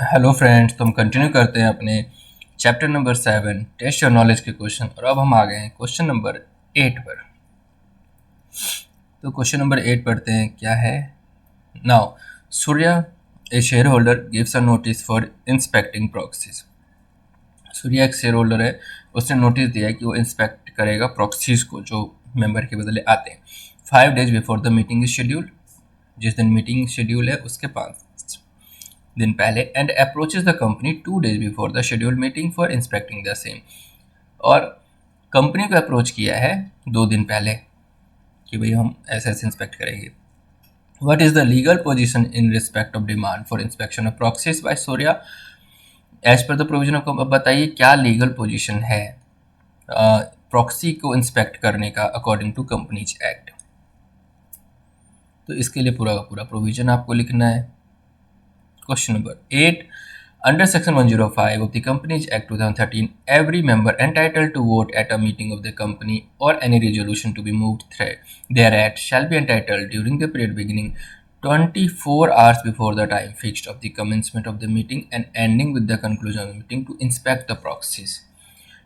Hello friends, तो हम continue करते हैं अपने chapter number 7 test your knowledge के क्वेश्चन। और अब हम आ गए हैं क्वेश्चन नंबर 8 पर। तो क्वेश्चन नंबर 8 पढ़ते हैं, क्या है। Now Surya A share holder gives a notice for inspecting proxies. Surya एक शेयर होल्डर है, उसने नोटिस दिया है कि वो इंस्पेक्ट करेगा प्रॉक्सीज को जो मेंबर के बदले आते हैं 5 days before the meeting is scheduled. जिस दिन मीटिंग शेड्यूल है उसके 5 दिन पहले, and approaches the company 2 days before the scheduled meeting for inspecting the same. और कंपनी को अप्रोच किया है 2 दिन पहले कि भाई हम ऐसे ऐसे इंस्पेक्ट करेंगे। What is the legal position in respect of demand for inspection of proxies by Surya as per the provision of. अब बताइए क्या लीगल पोजीशन है प्रॉक्सी को इंस्पेक्ट करने का अकॉर्डिंग टू कंपनीज एक्ट। तो इसके लिए पूरा का पूरा प्रोविजन आपको लिखना है। Question number 8. Under Section 105 of the Companies Act 2013, every member entitled to vote at a meeting of the company or any resolution to be moved thereat shall be entitled during the period beginning 24 hours before the time fixed of the commencement of the meeting and ending with the conclusion of the meeting to inspect the proxies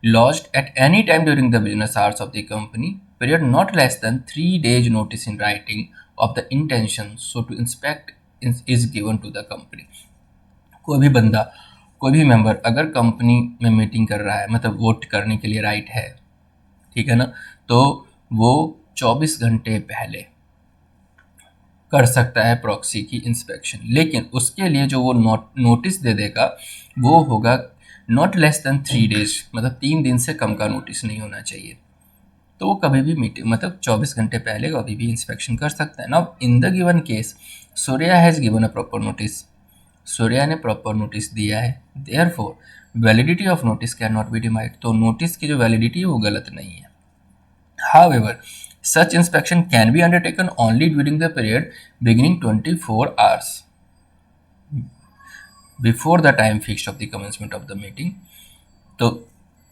lodged at any time during the business hours of the company period not less than 3 days notice in writing of the intention so to inspect is given to the company। कोई भी बंदा, कोई भी member अगर company में meeting कर रहा है, मतलब वोट करने के लिए राइट है, ठीक है ना, तो वो 24 घंटे पहले कर सकता है प्रॉक्सी की इंस्पेक्शन। लेकिन उसके लिए जो वो नोटिस दे देगा वो होगा नॉट लेस देन 3 days, मतलब 3 दिन से कम का नोटिस नहीं होना चाहिए। तो वो कभी भी मीटिंग मतलब 24 घंटे पहले कभी भी इंस्पेक्शन कर सकता है। Now in the given case Surya has given a proper notice. Surya ने प्रॉपर नोटिस दिया है, therefore validity of notice can not be denied. तो नोटिस की जो वैलिडिटी है वो गलत नहीं है। However such inspection can be undertaken only during the period beginning 24 hours before the time fixed of the commencement of the meeting. तो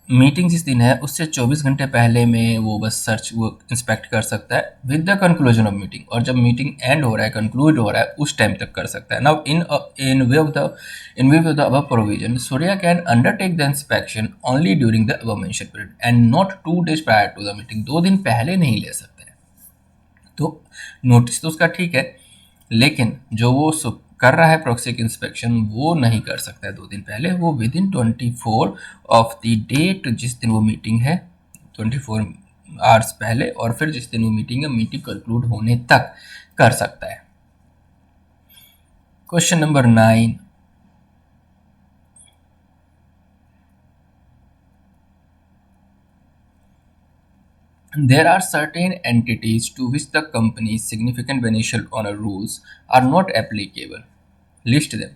meeting जिस दिन है उससे 24 घंटे पहले में वो बस वो इंस्पेक्ट कर सकता है with the conclusion of meeting. और जब मीटिंग एंड हो रहा है, कंक्लूड हो रहा है, उस टाइम तक कर सकता है। Now in view of the above provision Surya can undertake the inspection only during the above mentioned period and not 2 days prior to the meeting. 2 दिन पहले नहीं ले सकता है। तो नोटिस तो उसका ठीक है, लेकिन जो वो कर रहा है प्रॉक्सी की इंस्पेक्शन वो नहीं कर सकता है 2 दिन पहले। वो within 24 of the date, जिस दिन वो मीटिंग है 24 आवर्स पहले, और फिर जिस दिन वो मीटिंग है मीटिंग कंक्लूड होने तक कर सकता है। Question number 9। There are certain entities to which the company's significant beneficial owner rules are not applicable. List them.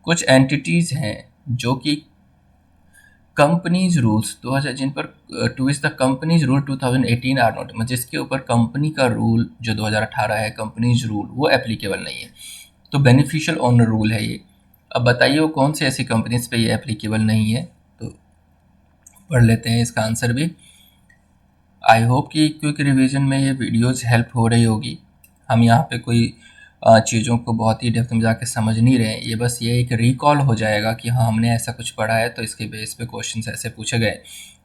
कुछ एंटिटीज़ हैं जो कि कंपनीज रूल्स 2000 जिन पर to which the companies rule 2018 are not, मतलब जिसके ऊपर कंपनी का रूल जो 2018 है कंपनीज रूल वो एप्लीकेबल नहीं है। तो बेनिफिशियल ओनर रूल है ये। अब बताइए वो कौन सी ऐसी कंपनीज पे ये एप्लीकेबल नहीं है। तो पढ़ लेते हैं इसका आंसर भी। आई होप कि क्विक रिवीजन में ये वीडियोज़ हेल्प हो रही होगी। हम यहाँ पे कोई चीज़ों को बहुत ही डेप्थ में जाके समझ नहीं रहे हैं, ये बस ये एक रिकॉल हो जाएगा कि हाँ हमने ऐसा कुछ पढ़ा है तो इसके बेस पे क्वेश्चंस ऐसे पूछे गए।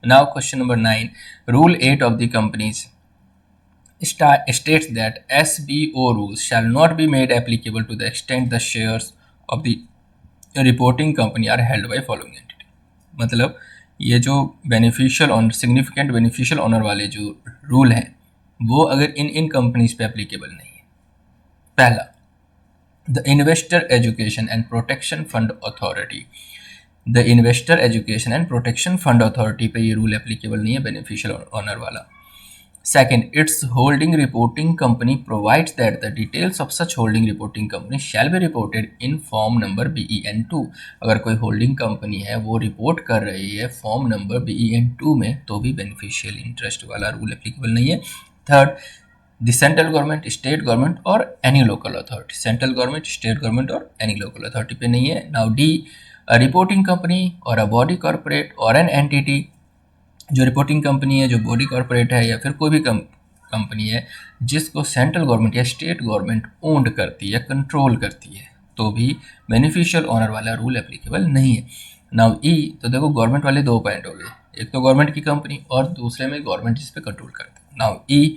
Now question number 9। Rule 8 of the companies states that SBO rules shall not be made applicable to the extent the shares of the reporting company are held by following entity। मतलब ये जो beneficial owner, significant beneficial owner वाले जो rule हैं वो अगर इन companies पे applicable नहीं है। पहला, the investor education and protection fund authority. The investor education and protection fund authority पे ये रूल एप्लीकेबल नहीं है बेनिफिशियल ऑनर वाला। Second, its holding reporting company provides that the details of such holding reporting company shall be reported in form number BEN2। अगर कोई holding company है वो report कर रही है फॉर्म नंबर BEN2 में तो भी बेनिफिशियल इंटरेस्ट वाला रूल एप्लीकेबल नहीं है। Third, the central government, state government और any local authority. Central government, state government और एनी लोकल अथॉरिटी पे नहीं है। नाउ डी, रिपोर्टिंग कंपनी और अ बॉडी कॉर्पोरेट और एन एंटिटी, जो रिपोर्टिंग कंपनी है, जो बॉडी कॉर्पोरेट है या फिर कोई भी कंपनी है जिसको सेंट्रल गवर्नमेंट या स्टेट गवर्नमेंट ओन्ड करती है या कंट्रोल करती है, तो भी बेनिफिशियल ओनर वाला रूल एप्लीकेबल नहीं है। नाउ ई, तो देखो गवर्नमेंट वाले दो पॉइंट हो गए, एक तो गवर्नमेंट की कंपनी और दूसरे में गवर्नमेंट जिस पे कंट्रोल करता है। Now E,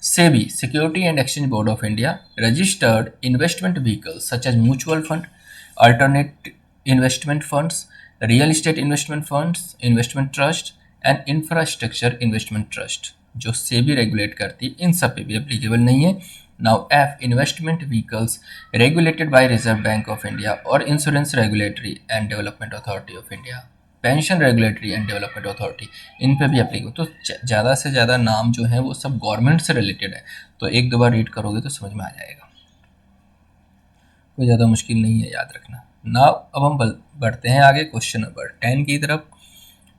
SEBI, Security and Exchange Board of India, registered investment vehicles such as mutual fund, alternate investment funds, real estate investment funds, investment trust and infrastructure investment trust, जो SEBI regulate करती है, इन सब पे भी applicable नहीं है। Now f, investment vehicles regulated by reserve bank of India और insurance regulatory and development authority of India, pension regulatory and development authority, इन पे भी एप्लीकेबल। तो ज़्यादा से ज़्यादा नाम जो है वो सब गवर्नमेंट से रिलेटेड है, तो एक दो बार रीड करोगे तो समझ में आ जाएगा, कोई ज़्यादा मुश्किल नहीं है, याद रखना। ना अब हम बढ़ते हैं आगे क्वेश्चन नंबर 10 की तरफ।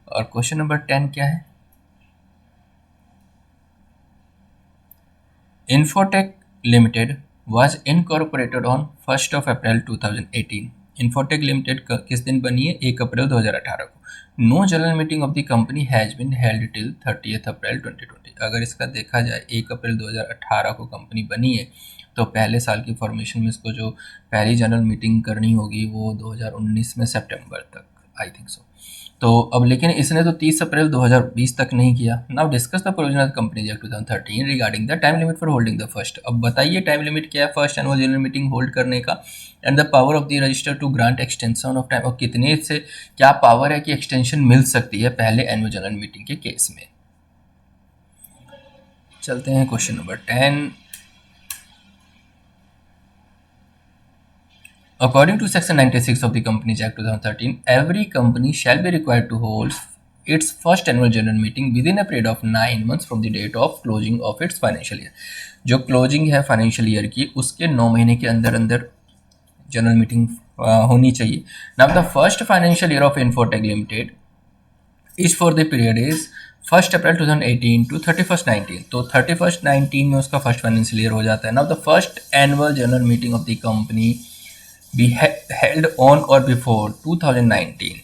और क्वेश्चन नंबर 10 क्या है? Infotech limited was incorporated on 1st of April 2018. Infotech limited किस दिन बनी है? 1 अप्रैल 2018 को। No general meeting of the company has been held till 30th April 2020। अगर इसका देखा जाए 1 अप्रैल 2018 को कंपनी बनी है, तो पहले साल की फॉर्मेशन में इसको जो पहली जनरल मीटिंग करनी होगी वो 2019 में सितंबर तक, आई थिंक सो। तो अब लेकिन इसने तो 30 अप्रैल 2020 तक नहीं किया। Now discuss the provision of companies act 2013 regarding the time limit for holding the first. अब बताइए टाइम लिमिट क्या है first annual general meeting hold करने का, and the power of the register to grant extension of time, और कितने से क्या पावर है कि एक्सटेंशन मिल सकती है पहले एनुअल जनरल मीटिंग के केस में। चलते हैं question number 10। According to Section 96 of the Companies Act 2013, every company shall be required to hold its first annual general meeting within a period of 9 months from the date of closing of its financial year. जो closing है financial year की, उसके 9 महीने के अंदर अंदर general meeting होनी चाहिए। Now the first financial year of Infotech limited is for the period is 1st April 2018 to 31st 19। तो 31st 19 में उसका फर्स्ट फाइनेंशियल ईयर हो जाता है। Now the first annual general meeting of the company be held on or before 2019,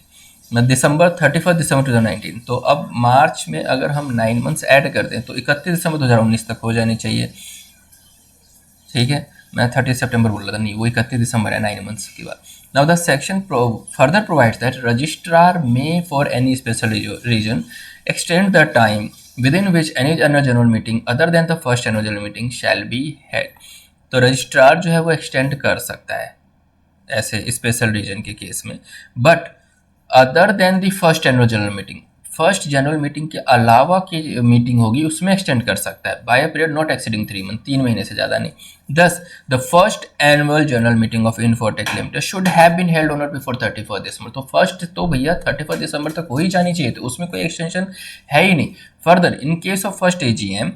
दिसंबर 31 दिसंबर 2019। तो अब मार्च में अगर हम 9 मंथ्स ऐड कर दें तो 31 दिसंबर 2019 तक हो जानी चाहिए, ठीक है। मैं 30 सितंबर बोल रहा था, नहीं वो 31 दिसंबर है 9 मंथ्स की बात। Now the section further provides that registrar may for any special reason extend the time within which any annual general meeting other than the first annual general meeting shall be held. तो registrar जो है वो extend कर सकता है ऐसे special reason के case में, but other than the first annual general meeting, first general meeting के अलावा की मीटिंग होगी उसमें एक्सटेंड कर सकता है by a period not exceeding 3 month, 3 महीने से ज़्यादा नहीं। Thus the first annual general meeting of Infotech limited should have been held on or before 31 दिसंबर। तो फर्स्ट तो भैया 31 दिसंबर तक हो ही जानी चाहिए, तो उसमें कोई एक्सटेंशन है ही नहीं। Further in case of first AGM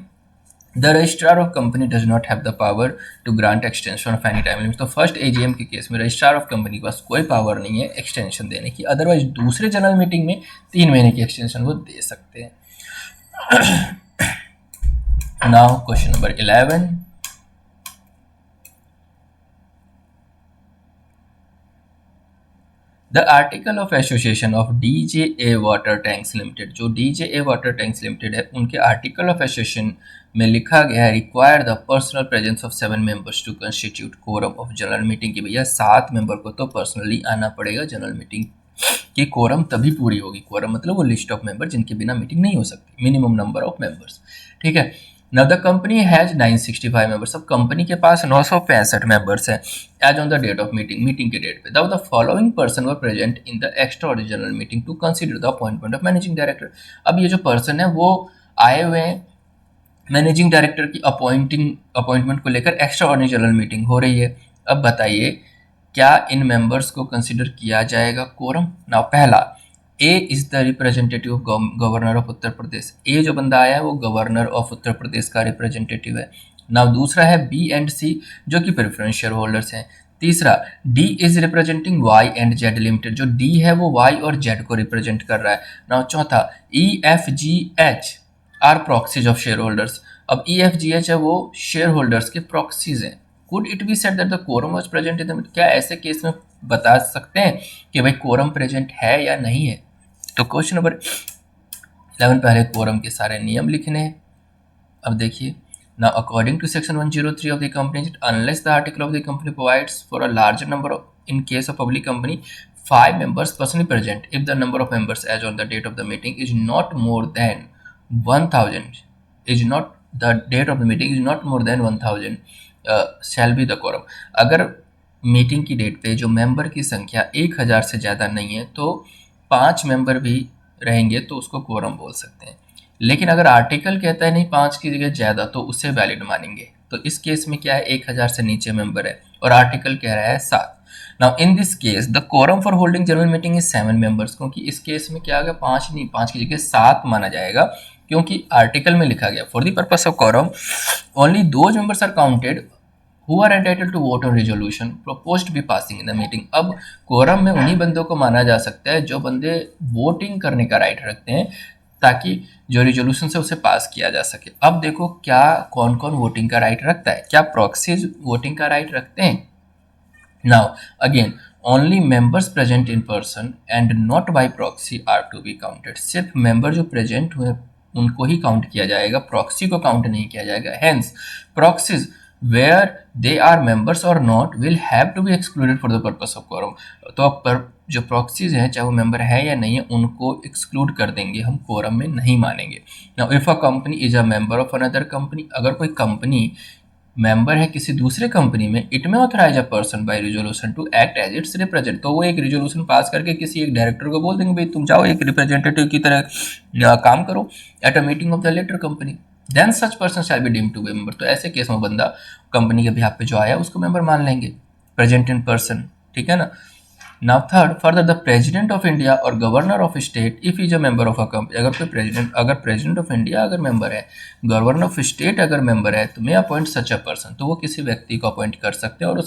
The registrar of company does not have the power to grant extension of any time limit। तो फर्स्ट AGM के केस में रजिस्ट्रार ऑफ कंपनी के पास कोई पावर नहीं है एक्सटेंशन देने की, अदरवाइज दूसरे जनरल मीटिंग में 3 महीने की एक्सटेंशन वो दे सकते हैं। Now question number 11। The article of association of DJA water tanks limited, जो DJA वाटर टैंक्स लिमिटेड है उनके आर्टिकल ऑफ एसोसिएशन में लिखा गया है require the personal presence of 7 members to constitute quorum of general meeting की। भैया 7 member को तो पर्सनली आना पड़ेगा जनरल मीटिंग की, कोरम तभी पूरी होगी। कोरम मतलब वो लिस्ट ऑफ मेंबर जिनके बिना मीटिंग नहीं हो सकती, मिनिमम नंबर ऑफ मेंबर्स, ठीक है। Now the company has 965 members. अब कंपनी के पास 965 मेंबर्स हैं as on the date of meeting के डेट पे। The following person were present in the extraordinary general meeting to consider the appointment of managing director. अब ये जो person है वो आए हुए हैं मैनेजिंग डायरेक्टर की अपॉइंटमेंट को लेकर एक्स्ट्रा ऑर्डिनरी जनरल मीटिंग हो रही है। अब बताइए क्या इन मेंबर्स को कंसीडर किया जाएगा कोरम? नाउ पहला, A is the representative of governor of Uttar Pradesh. A जो बंदा आया है वो गवर्नर ऑफ उत्तर प्रदेश का रिप्रेजेंटेटिव है। नाउ दूसरा है बी एंड सी जो कि प्रेफरेंस शेयर होल्डर्स हैं। तीसरा, D is representing Y and Z limited. जो डी है वो वाई और जेड को रिप्रेजेंट कर रहा है। नाउ चौथा, E F G H are proxies of shareholders. अब ई एफ जी एच है वो शेयर होल्डर्स के प्रॉक्सीज हैं। Could it be said that the quorum was present in the meeting? क्या ऐसे केस में बता सकते हैं कि भाई कोरम प्रेजेंट है या नहीं है? तो क्वेश्चन नंबर 11 पहले कोरम के सारे नियम लिखने हैं। अब देखिए, Now, according to Section 103 of the Companies Act, unless the article of the company provides for a larger number of, in case of public company, 5 members personally present, if the number of members as on the date of the meeting is not more than 1000, is not the date of the meeting is not more than 1000, shall be the quorum. अगर meeting की date पे जो member की संख्या 1000 से ज़्यादा नहीं है तो 5 मेंबर भी रहेंगे तो उसको कोरम बोल सकते हैं। लेकिन अगर आर्टिकल कहता है नहीं 5 की जगह ज़्यादा तो उसे वैलिड मानेंगे। तो इस केस में क्या है, 1000 से नीचे मेंबर है और आर्टिकल कह रहा है 7। Now in this case the quorum for holding general meeting is 7 members, क्योंकि इस केस में क्या होगा, 5 नहीं, 5 की जगह 7 माना जाएगा, क्योंकि आर्टिकल में लिखा गया for the purpose of quorum only those members are counted who are entitled to vote on resolution proposed to be passing in the meeting। अब कोरम में उन्हीं बंदों को माना जा सकता है जो बंदे वोटिंग करने का राइट रखते हैं ताकि जो रिजोल्यूशन से उसे पास किया जा सके। अब देखो क्या कौन कौन वोटिंग का राइट रखता है, क्या प्रॉक्सीज वोटिंग का राइट रखते हैं। Now again only members present in person and not by proxy are to be counted. सिर्फ मेंबर जो प्रेजेंट हुए उनको ही काउंट किया जाएगा, प्रॉक्सी को काउंट नहीं किया जाएगा। Hence proxies where they are members or not will have to be excluded for the purpose of quorum। तो अब पर जो प्रॉक्सीज हैं चाहे वो मेंबर है या नहीं है उनको एक्सक्लूड कर देंगे, हम कोरम में नहीं मानेंगे। Now if a company is a member of another company, अगर कोई कंपनी मेंबर है किसी दूसरे कंपनी में, it may authorise a person by resolution to act as its represent. तो वो एक रिजोल्यूशन पास करके किसी एक डायरेक्टर को बोल देंगे भाई तुम जाओ एक रिप्रेजेंटेटिव की तरह काम करो at a meeting of the latter company, then such person shall be deemed to be member. तो ऐसे केस में बंदा कंपनी के बिहाफ पे जो आया उसको मेंबर मान लेंगे, प्रेजेंट इन पर्सन, ठीक है ना। Now third, further the president of India और governor of state if is a member of a company. अगर प्रेसिडेंट ऑफ इंडिया अगर मेंबर है, गवर्नर ऑफ स्टेट अगर मेंबर है तो मे अपॉइंट सच अ पर्सन, तो वो किसी व्यक्ति को अपॉइंट कर सकते हैं और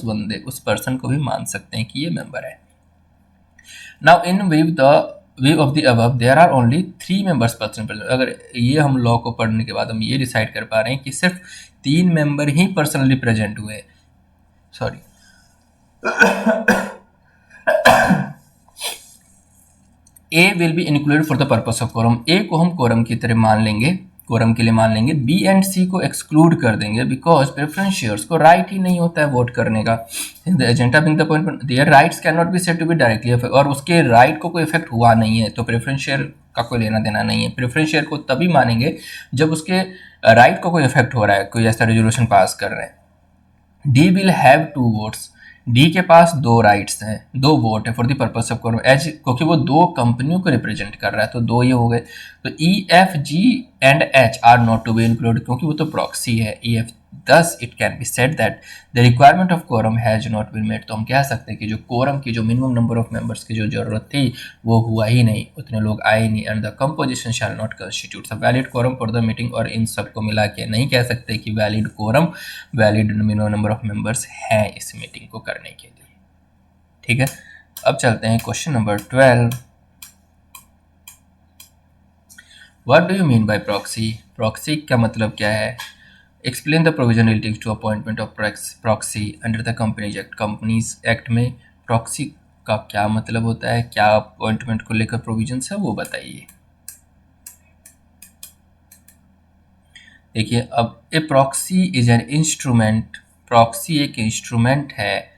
उस पर्सन को भी मान सकते हैं कि ये मेंबर है। Now in view of the above there are only 3 members person present. अगर ये हम लॉ को पढ़ने के बाद हम ये डिसाइड कर पा रहे हैं कि सिर्फ 3 मेंबर ही पर्सनली प्रेजेंट हुए, sorry A will be included for the purpose of quorum. A को हम कोरम की तरह मान लेंगे, कोरम के लिए मान लेंगे। बी एंड सी को एक्सक्लूड कर देंगे बिकॉज प्रेफरेंस शेयर्स को राइट ही नहीं होता है वोट करने का। The agenda being the point their rights can not be said to be directly affect, और उसके राइट को कोई इफेक्ट हुआ नहीं है तो प्रेफरेंस शेयर का कोई लेना देना नहीं है। प्रेफरेंस शेयर को तभी मानेंगे जब उसके राइट को कोई इफेक्ट हो रहा है, कोई ऐसा रेजोल्यूशन पास कर रहे हैं। D will have 2 votes, D के पास 2 राइट्स हैं, 2 वोट है for the purpose of quorum as, क्योंकि वो 2 कंपनियों को रिप्रेजेंट कर रहा है तो 2 ये हो गए। तो E F G and H are not to be included क्योंकि वो तो प्रॉक्सी है E F, thus it can be said that the requirement of quorum has not been met. तो हम कह सकते हैं कि जो कोरम की जो मिनिमम नंबर ऑफ मेंबर्स की जो जरूरत थी वो हुआ ही नहीं, उतने लोग आए नहीं। And the composition shall not constitute a valid quorum for the meeting, और इन सबको मिला के नहीं कह सकते कि valid quorum, valid minimum number of members हैं इस मीटिंग को करने के लिए, ठीक है। अब चलते हैं question number 12। What do you mean by proxy? Proxy का मतलब क्या है? Explain the provision relative to appointment of proxy under the companies act. Companies act में प्रॉक्सी का क्या मतलब होता है, क्या अपॉइंटमेंट को लेकर प्रोविजंस है वो बताइए। देखिए अब a proxy is an instrument, proxy एक इंस्ट्रूमेंट है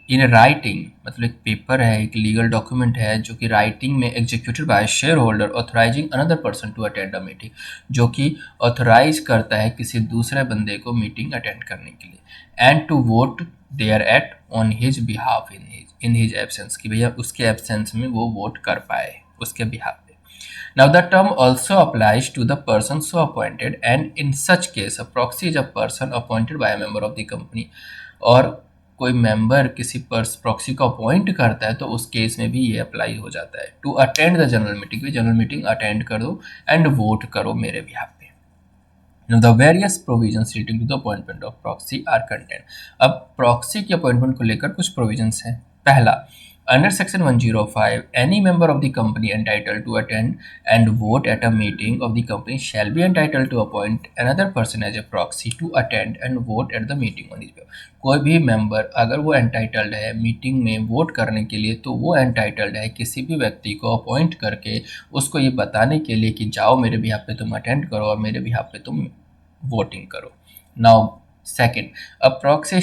इन राइटिंग, मतलब एक पेपर है, एक लीगल डॉक्यूमेंट है जो कि राइटिंग में executed by shareholder authorising another person to attend a meeting, जो कि ऑथराइज करता है किसी दूसरे बंदे को मीटिंग अटेंड करने के लिए and to vote thereat on his behalf in his absence, कि भैया उसके एब्सेंस में वो वोट कर पाए उसके बिहाफ पे। Now the term also applies to the person so appointed, and in such case a proxy is a person appointed by a member of the company। और कोई मेंबर किसी प्रॉक्सी को अपॉइंट करता है तो उस केस में भी ये अप्लाई हो जाता है। To attend the general meeting, general meeting attend करो एंड वोट करो मेरे बिहाफ पे। Now the various provisions relating to the appointment of proxy are contained। अब प्रॉक्सी की अपॉइंटमेंट को लेकर कुछ प्रोविजंस हैं। पहला, under section 105 any member of the company entitled to attend and vote at a meeting of the company shall be entitled to appoint another person as a proxy to attend and vote at the meeting on his behalf। कोई भी member अगर वो entitled है meeting में vote करने के लिए तो वो एंटाइटल्ड है किसी भी व्यक्ति को अपॉइंट करके उसको ये बताने के लिए कि जाओ मेरे बिहाफ पे तुम अटेंड करो और मेरे बिहाफ पे तुम वोटिंग करो। Now, second, a proxy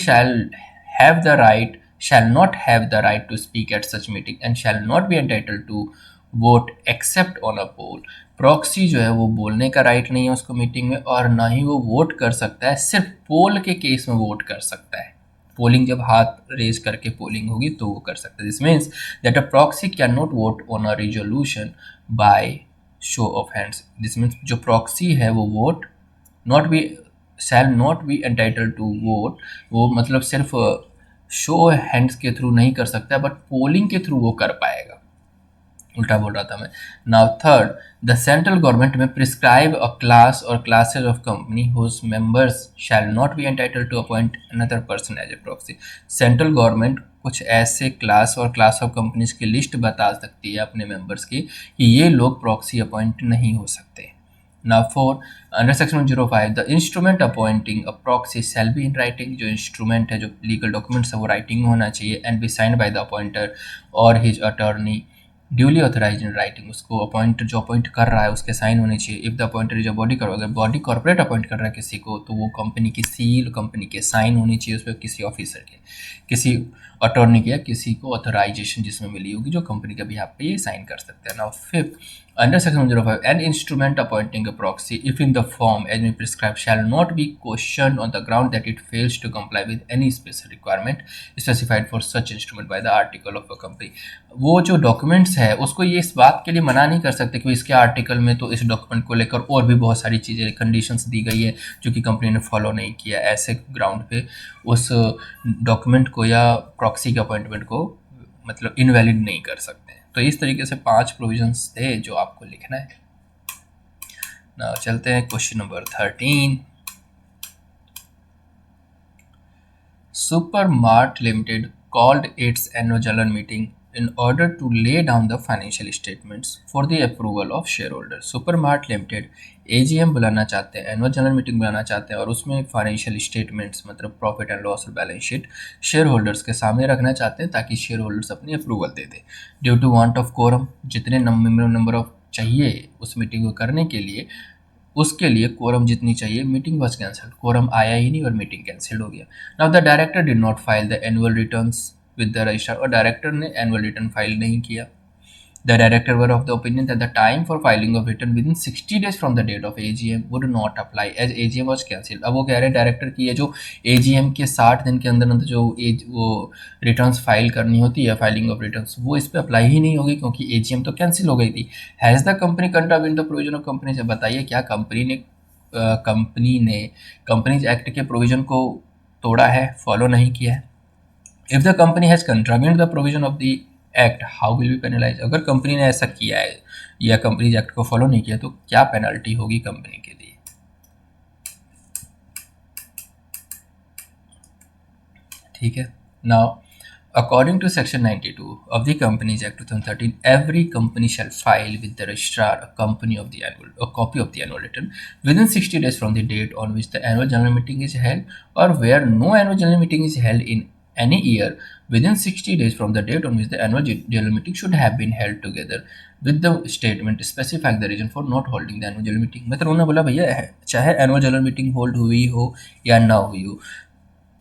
have the right shall not have the right to speak at such meeting and shall not be entitled to vote except on a poll. Proxy जो है वो बोलने का right नहीं है उसको meeting में, और ना ही वो वोट कर सकता है, सिर्फ पोल के केस में वोट कर सकता है। पोलिंग जब हाथ रेज करके पोलिंग होगी तो वो कर सकता है। This means that a proxy can not vote on a resolution by show of hands. This means जो प्रॉक्सी है वो vote not be shall not be entitle to vote, वो मतलब सिर्फ शो हैंड्स के थ्रू नहीं कर सकता, बट पोलिंग के थ्रू वो कर पाएगा। उल्टा बोल रहा था मैं। Now third, the central government may prescribe a class or classes of company whose members shall not be entitled to appoint another person as a proxy. Central government कुछ ऐसे क्लास और क्लास ऑफ कंपनीज की list बता सकती है अपने members की कि ये लोग प्रॉक्सी अपॉइंट नहीं हो सकते। Now 4, under section 105, the instrument appointing a proxy shall be in writing। जो इंस्ट्रूमेंट है, जो लीगल डॉक्यूमेंट्स है, वो राइटिंग में होना चाहिए and be signed by the appointer और his attorney duly authorised in writing. उसको अपॉइंट जो अपॉइंट कर रहा है उसके साइन होने चाहिए। If the appointer is a body, अगर बॉडी कॉर्पोरेट अपॉइंट कर रहा है किसी को तो वो कंपनी की सील, कंपनी के साइन होनी चाहिए उस पर, किसी ऑफिसर के, किसी अटॉर्नी के, या किसी को ऑथराइजेशन जिसमें मिली होगी जो कंपनी के बिहाफ पे ये साइन कर सकते हैं। Now fifth, under section 105, an instrument appointing a proxy if in the form as may prescribe shall not be question on the ground that it fails to comply with any special requirement specified for such instrument by the article of a company. वो जो documents है उसको ये इस बात के लिए मना नहीं कर सकते कि इसके आर्टिकल में तो इस डॉक्यूमेंट को लेकर और भी बहुत सारी चीज़ें, कंडीशंस दी गई है जो कि कंपनी ने फॉलो नहीं किया, ऐसे ग्राउंड पे उस डॉक्यूमेंट को या प्रॉक्सी के अपॉइंटमेंट को मतलब इनवैलिड नहीं कर सकते हैं। तो इस तरीके से 5 प्रोविजंस थे जो आपको लिखना है। ना चलते हैं question number 13। Supermart Limited called its annual general meeting in order to lay down the financial statements for the approval of shareholders। Supermart Limited AGM बुलाना चाहते हैं, एनुअल जनरल मीटिंग बुलाना चाहते हैं और उसमें फाइनेंशियल स्टेटमेंट्स मतलब प्रॉफिट एंड लॉस और बैलेंस शीट शेयर होल्डर्स के सामने रखना चाहते हैं ताकि शेयर होल्डर्स अपनी अप्रूवल दे दें। Due to want of quorum, जितने नंबर ऑफ चाहिए उस मीटिंग को करने के लिए, उसके लिए कोरम जितनी चाहिए, मीटिंग वॉज कैंसल्ड, कोरम आया ही नहीं और मीटिंग कैंसिल हो गया। Now the director did not file the annual returns with the registrar, और डायरेक्टर ने एनुअल रिटर्न फाइल नहीं किया। The director were of the opinion that the time for filing of return within 60 days from the date of AGM would not apply as AGM was cancel. अब वो कह रहे हैं director की ये जो AGM के 60 दिन के अंदर अंदर जो वो रिटर्न्स फाइल करनी होती है, फाइलिंग ऑफ रिटर्न्स, वो इस पर अप्लाई ही नहीं होगी क्योंकि AGM तो कैंसिल हो गई थी। Has the company contravened the provision of company, से बताइए क्या कंपनी ने कंपनीज एक्ट के प्रोविजन को तोड़ा है, फॉलो नहीं किया है। If the company has contravened the provision of the act how will be penalised, अगर कंपनी ने ऐसा किया है या कंपनीज एक्ट को फॉलो नहीं किया तो क्या पेनल्टी होगी कंपनी के लिए। ठीक है। Now according to section 92 of the Companies Act 2013, every company shall file with the registrar a copy of the annual return within 60 days from the date on which the annual general meeting is held, or where no annual general meeting is held in any year within 60 days from the date on which the annual general meeting should have been held, together with the statement specifying the reason for not holding the annual general meeting। मतलब उन्होंने बोला भैया चाहे annual general meeting hold हुई हो या ना हुई हो,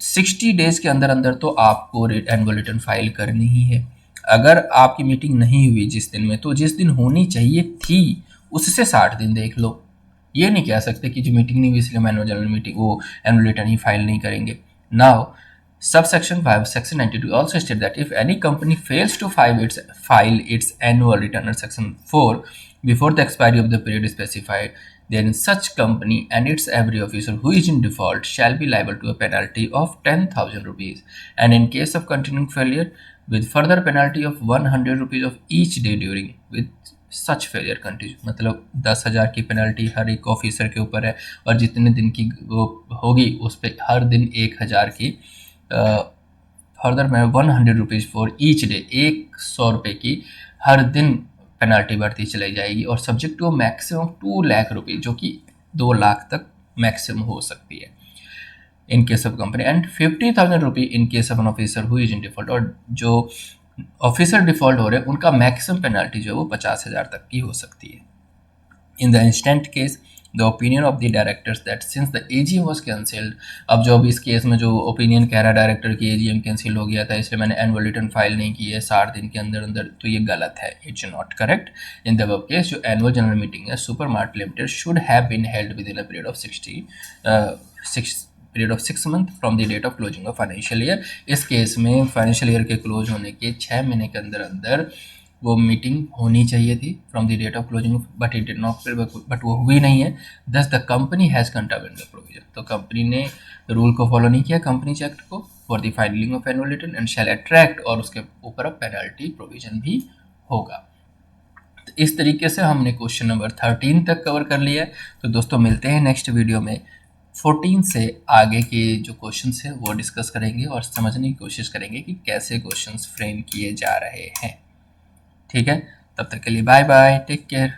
60 डेज के अंदर अंदर तो आपको एनुअल रिटर्न फाइल करनी ही है। अगर आपकी मीटिंग नहीं हुई जिस दिन में, तो जिस दिन होनी चाहिए थी उससे 60 दिन देख लो। ये नहीं कह सकते कि जो मीटिंग नहीं हुई इसलिए हम एनुअल जनरल मीटिंग वो एनुअल रिटर्न ही फाइल नहीं करेंगे। Now subsection 5 section 92 also states that if any company fails to file its annual return under section 4 before the expiry of the period specified, then such company and its every officer who is in default shall be liable to a penalty of 10,000 rupees, and in case of continuing failure, with further penalty of 100 rupees of each day during with such failure continue. मतलब 10,000 की penalty हर एक officer के ऊपर है और जितने दिन की वो होगी उस पर हर दिन 1,000 की, फर्दर में 100 रुपीज़ फॉर ईच डे, 100 रुपये की हर दिन पेनल्टी बढ़ती चली जाएगी, और सब्जेक्ट टू मैक्सिमम 2 लाख रुपये, जो कि 2 लाख तक मैक्सिमम हो सकती है in case of company, and 50,000 रुपये in case of an officer who is in default. और जो ऑफिसर डिफॉल्ट हो रहे हैं उनका मैक्सिमम पेनल्टी जो है वो 50,000 तक की हो सकती है। In the instant case the opinion of the directors that since the AGM was cancelled, अब जो अभी इस केस में जो ओपिनियन कह रहा है डायरेक्टर की एजीएम कैंसिल हो गया था इसलिए मैंने एनुअल रिटर्न फाइल नहीं की है 60 दिन के अंदर अंदर, तो ये गलत है, it's not correct. In the above case जो एनुअल जनरल मीटिंग है super mart limited should have been held within a period of 6 month from the date of closing of financial year. इस case में financial year के close होने के 6 महीने के अंदर अंदर वो मीटिंग होनी चाहिए थी from the date of closing, but it did not, but वो हुई नहीं है। Thus the company has contravened the provision, तो कंपनी ने रूल को फॉलो नहीं किया कंपनीज एक्ट को for the filing of annual return and shall attract, और उसके ऊपर अब पेनल्टी प्रोविजन भी होगा। तो इस तरीके से हमने क्वेश्चन नंबर 13 तक कवर कर लिया है। तो दोस्तों मिलते हैं नेक्स्ट वीडियो में, 14 से आगे के जो क्वेश्चंस हैं वो डिस्कस करेंगे और समझने की कोशिश करेंगे कि कैसे क्वेश्चंस फ्रेम किए जा रहे हैं। ठीक है, तब तक के लिए बाय बाय, टेक केयर।